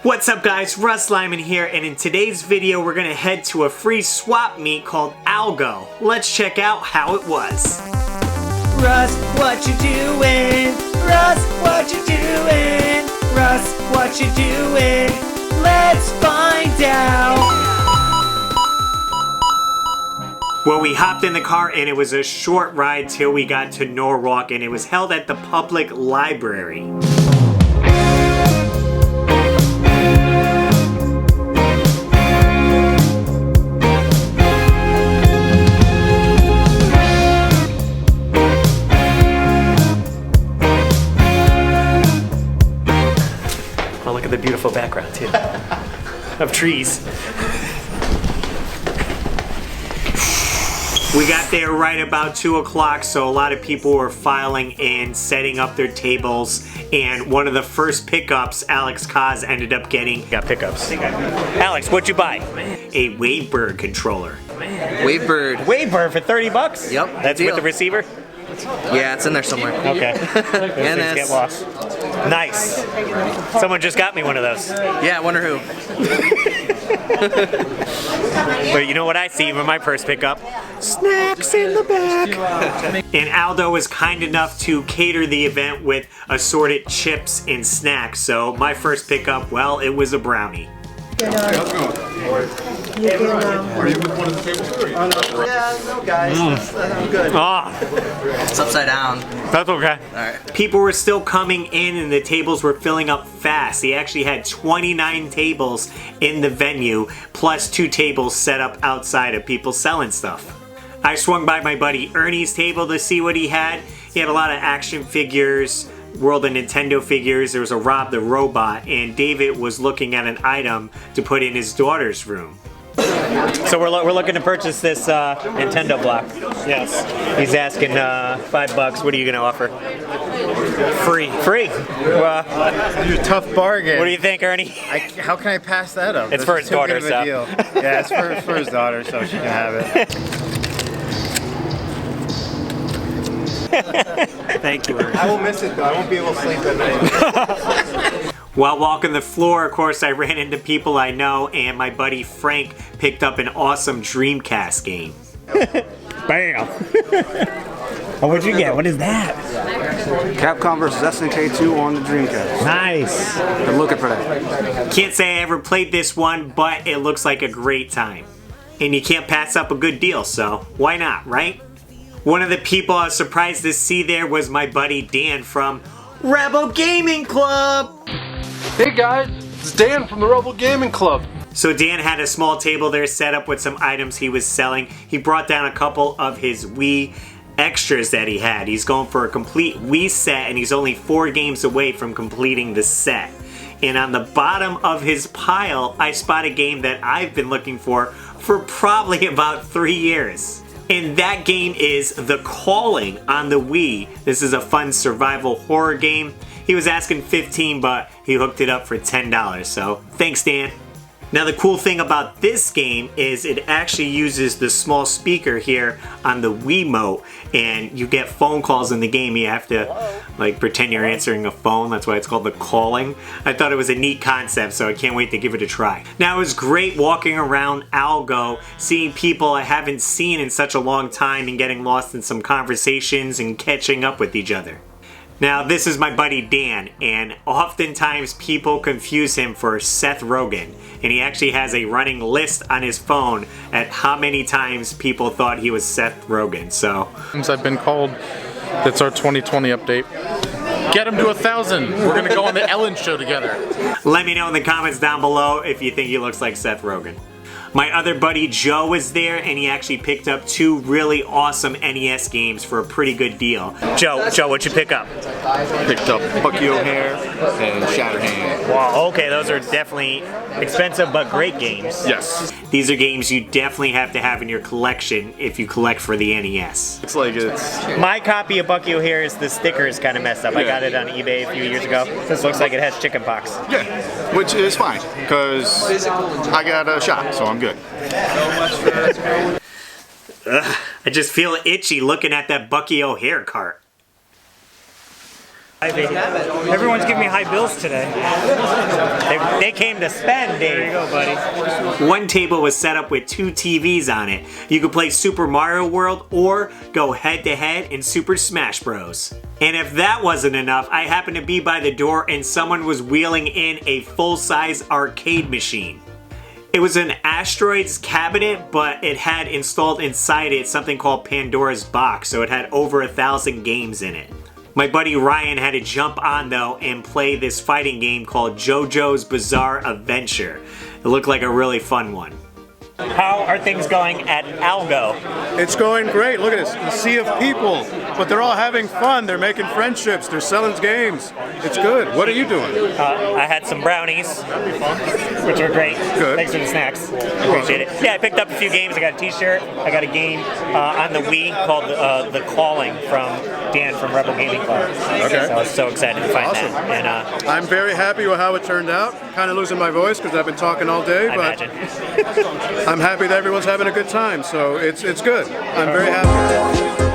What's up guys, Russ Lyman here, and in today's video we're gonna head to a free swap meet called ALGO. Let's check out how it was. Russ, what you doing? Russ, what you doing? Russ, what you doing? Let's find out! Well, we hopped in the car and it was a short ride till we got to Norwalk, and it was held at the public library. Oh, look at the beautiful background too of trees. We got there right about 2 o'clock, so a lot of people were filing in, setting up their tables, and one of the first pickups Alex Kaz ended up getting. Got pickups. Alex, what'd you buy? A Wavebird controller. Wavebird. Wavebird for 30 bucks? Yep. That's with the receiver? Yeah, it's in there somewhere. Okay. Those things get lost. Nice. Someone just got me one of those. Yeah, I wonder who. But you know what I see with my first pickup? Snacks in the back. And Aldo was kind enough to cater the event with assorted chips and snacks. So my first pickup, well, it was a brownie. Are you with one of the tables too? Yeah, no guys. I'm good. It's upside down. That's okay. Alright. People were still coming in and the tables were filling up fast. He actually had 29 tables in the venue, plus 2 tables set up outside of people selling stuff. I swung by my buddy Ernie's table to see what he had. He had a lot of action figures, World of Nintendo figures. There was a Rob the Robot, and David was looking at an item to put in his daughter's room. So we're looking to purchase this Nintendo block. Yes. He's asking $5. What are you gonna offer? Free. Free. You tough bargain. What do you think, Ernie? How can I pass that up? It's for his daughter, so. Yeah, it's for his daughter, so she can have it. Thank you, Ernie. I will miss it though. I won't be able to sleep at night. While walking the floor, of course, I ran into people I know, and my buddy Frank picked up an awesome Dreamcast game. Bam! Oh, what'd you get? What is that? Capcom vs. SNK 2 on the Dreamcast. Nice! Been looking for that. Can't say I ever played this one, but it looks like a great time. And you can't pass up a good deal, so why not, right? One of the people I was surprised to see there was my buddy Dan from Rebel Gaming Club! Hey guys, it's Dan from the Rebel Gaming Club. So Dan had a small table there set up with some items he was selling. He brought down a couple of his Wii extras that he had. He's going for a complete Wii set, and he's only 4 games away from completing the set. And on the bottom of his pile, I spot a game that I've been looking for probably about 3 years. And that game is The Calling on the Wii. This is a fun survival horror game. He was asking $15, but he hooked it up for $10, so thanks, Dan. Now the cool thing about this game is it actually uses the small speaker here on the Wiimote, and you get phone calls in the game. You have to like pretend you're answering a phone. That's why it's called The Calling. I thought it was a neat concept, so I can't wait to give it a try. Now it was great walking around ALGO, seeing people I haven't seen in such a long time and getting lost in some conversations and catching up with each other. Now, this is my buddy Dan, and oftentimes people confuse him for Seth Rogen, and he actually has a running list on his phone at how many times people thought he was Seth Rogen, so. I've been called, that's our 2020 update. Get him to 1,000. We're gonna go on the Ellen show together. Let me know in the comments down below if you think he looks like Seth Rogen. My other buddy Joe was there, and he actually picked up 2 really awesome NES games for a pretty good deal. Joe, what'd you pick up? Picked up Bucky O'Hare and Shatterhand. Wow, okay, those are definitely expensive but great games. Yes. These are games you definitely have to have in your collection if you collect for the NES. Looks like it's... My copy of Bucky O'Hare is the sticker is kind of messed up. I got it on eBay a few years ago. This looks like it has chicken pox. Yeah, which is fine, because I got a shot, so I'm good. Ugh, I just feel itchy looking at that Bucky O'Hare cart. Everyone's giving me high bills today. They came to spend, Dave. There you go, buddy. One table was set up with 2 TVs on it. You could play Super Mario World or go head-to-head in Super Smash Bros. And if that wasn't enough, I happened to be by the door and someone was wheeling in a full-size arcade machine. It was an Asteroids cabinet, but it had installed inside it something called Pandora's Box, so it had over 1,000 games in it. My buddy Ryan had to jump on though and play this fighting game called JoJo's Bizarre Adventure. It looked like a really fun one. How are things going at ALGO? It's going great. Look at this, a sea of people, but they're all having fun. They're making friendships. They're selling games. It's good. What are you doing? I had some brownies, which were great. Good. Thanks for the snacks. Appreciate it. Yeah, I picked up a few games. I got a t-shirt. I got a game on the Wii called The Calling from Dan from Rebel Gaming Club. Okay. So I was so excited to find Awesome. that. And I'm very happy with how it turned out. Kind of losing my voice because I've been talking all day, I but imagine. I'm happy that everyone's having a good time, so it's good. I'm very happy.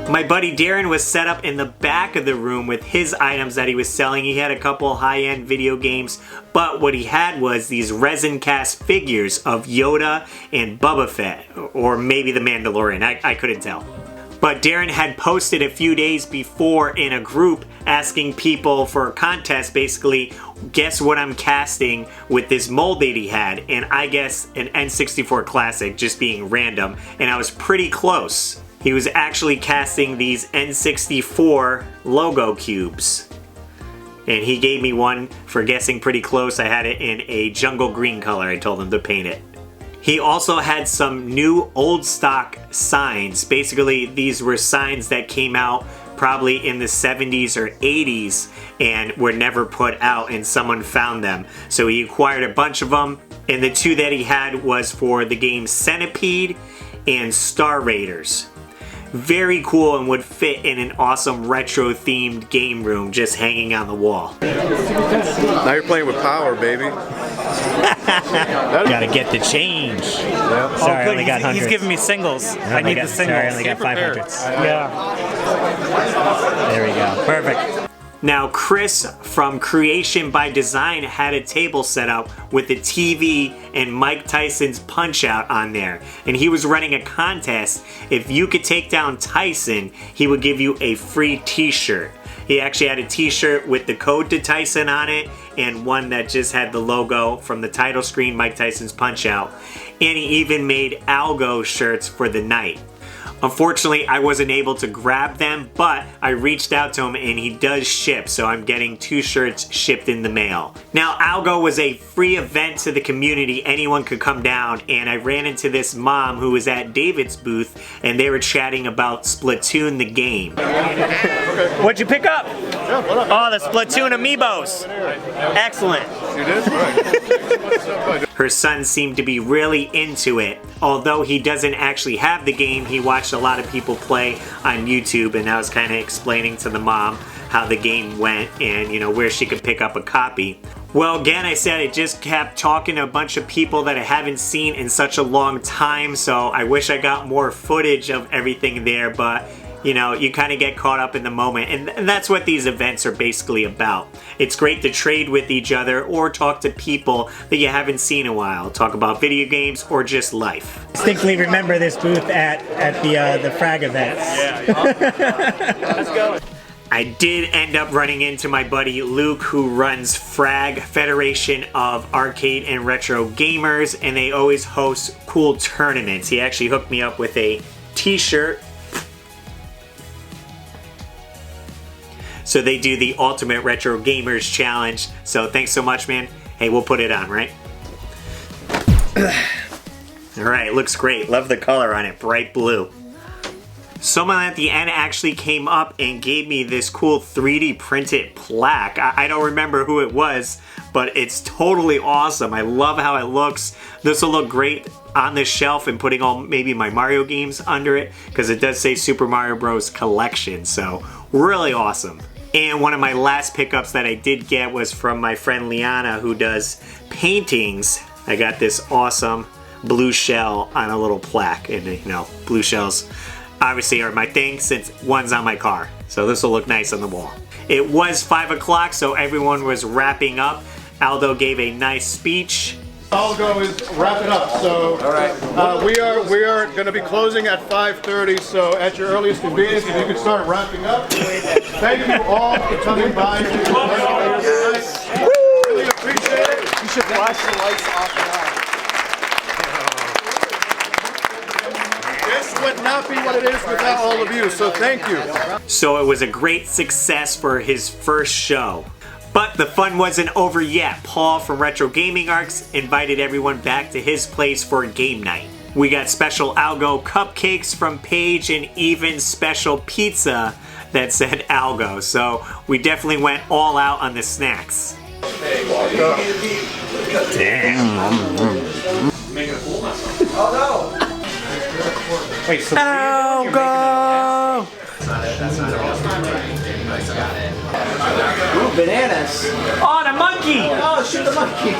My buddy Darren was set up in the back of the room with his items that he was selling. He had a couple high-end video games, but what he had was these resin cast figures of Yoda and Boba Fett, or maybe the Mandalorian, I couldn't tell. But Darren had posted a few days before in a group asking people for a contest, basically, guess what I'm casting with this mold that he had, and I guess an N64 Classic, just being random, and I was pretty close. He was actually casting these N64 logo cubes. And he gave me one for guessing pretty close. I had it in a jungle green color. I told him to paint it. He also had some new old stock signs. Basically, these were signs that came out probably in the 70s or 80s and were never put out, and someone found them. So he acquired a bunch of them, and the 2 that he had was for the game Centipede and Star Raiders. Very cool and would fit in an awesome retro themed game room just hanging on the wall. Now you're playing with power, baby. Gotta get the change. Yep. Sorry, I only got hundreds. He's giving me singles. I need the singles. Sorry, I only got 500s. Yeah. There we go. Perfect. Now, Chris from Creation by Design had a table set up with a TV and Mike Tyson's Punch-Out on there. And he was running a contest. If you could take down Tyson, he would give you a free t-shirt. He actually had a t-shirt with the code to Tyson on it, and one that just had the logo from the title screen, Mike Tyson's Punch-Out. And he even made ALGO shirts for the night. Unfortunately, I wasn't able to grab them, but I reached out to him and he does ship, so I'm getting 2 shirts shipped in the mail. Now, ALGO was a free event to the community. Anyone could come down, and I ran into this mom who was at David's booth, and they were chatting about Splatoon the game. What'd you pick up? Yeah, what up? Oh, the Splatoon amiibos. Excellent. You did? Right. Her son seemed to be really into it. Although he doesn't actually have the game, he watched a lot of people play on YouTube, and I was kind of explaining to the mom how the game went and, you know, where she could pick up a copy. Well, again, I said I just kept talking to a bunch of people that I haven't seen in such a long time, so I wish I got more footage of everything there, but you know, you kind of get caught up in the moment, and that's what these events are basically about. It's great to trade with each other or talk to people that you haven't seen in a while, talk about video games or just life. Distinctly remember this booth at the Frag events. Yeah. Let's go. I did end up running into my buddy Luke, who runs Frag, Federation of Arcade and Retro Gamers, and they always host cool tournaments. He actually hooked me up with a t-shirt. So they do the Ultimate Retro Gamers Challenge. So thanks so much, man. Hey, we'll put it on, right? Alright, looks great. Love the color on it, bright blue. Someone at the end actually came up and gave me this cool 3D printed plaque. I don't remember who it was, but it's totally awesome. I love how it looks. This will look great on this shelf and putting all maybe my Mario games under it, because it does say Super Mario Bros. Collection, so really awesome. And one of my last pickups that I did get was from my friend Liana, who does paintings. I got this awesome blue shell on a little plaque, and you know, blue shells obviously are my thing since one's on my car, so this will look nice on the wall. It was 5 o'clock, so everyone was wrapping up. Aldo gave a nice speech. ALGO is wrapping up, so we are going to be closing at 5:30. So at your earliest convenience, if you can start wrapping up. Thank you all for coming by. Yes. Really appreciate it. You should flash the lights off and on. This would not be what it is without all of you. So thank you. So it was a great success for his first show. But the fun wasn't over yet. Paul from Retro Gaming Arcs invited everyone back to his place for game night. We got special ALGO cupcakes from Paige and even special pizza that said ALGO. So we definitely went all out on the snacks. Wait, so ALGO! Ooh, bananas. Oh, the monkey! Oh, shoot the monkey.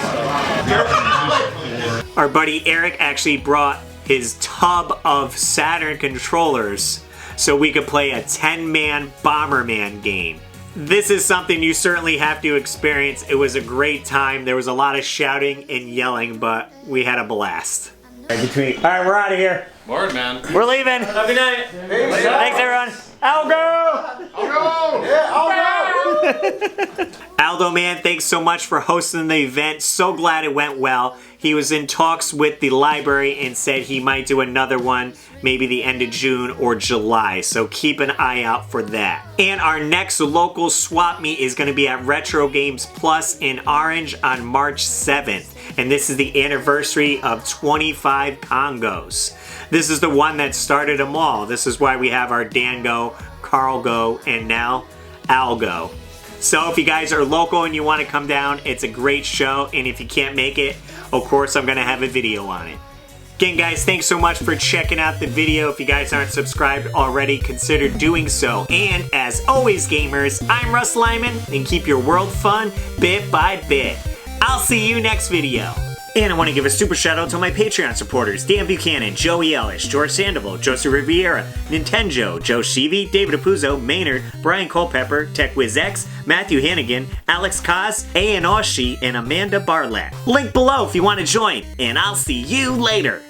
Our buddy Eric actually brought his tub of Saturn controllers so we could play a 10-man Bomberman game. This is something you certainly have to experience. It was a great time. There was a lot of shouting and yelling, but we had a blast. Alright, we're out of here. Word, man. We're leaving. Have a good night. Thanks, everyone. ALGO! ALGO! Yeah, ALGO! Aldo, man, thanks so much for hosting the event. So glad it went well. He was in talks with the library and said he might do another one maybe the end of June or July, so keep an eye out for that. And our next local swap meet is going to be at Retro Games Plus in Orange on March 7th, and this is the anniversary of 25 Congos. This is the one that started them all. This is why we have our Dango, Carlgo, and now ALGO. So if you guys are local and you want to come down, it's a great show, and if you can't make it, of course I'm going to have a video on it. Again, guys, thanks so much for checking out the video. If you guys aren't subscribed already, consider doing so. And as always, gamers, I'm Russ Lyman, and keep your world fun bit by bit. I'll see you next video. And I want to give a super shout out to my Patreon supporters: Dan Buchanan, Joey Ellis, George Sandoval, Joseph Riviera, Nintendo, Joe Sheevy, David Apuzzo, Maynard, Brian Culpepper, TechWizX, Matthew Hannigan, Alex Kaz, A.N. Oshie, and Amanda Barlett. Link below if you want to join, and I'll see you later.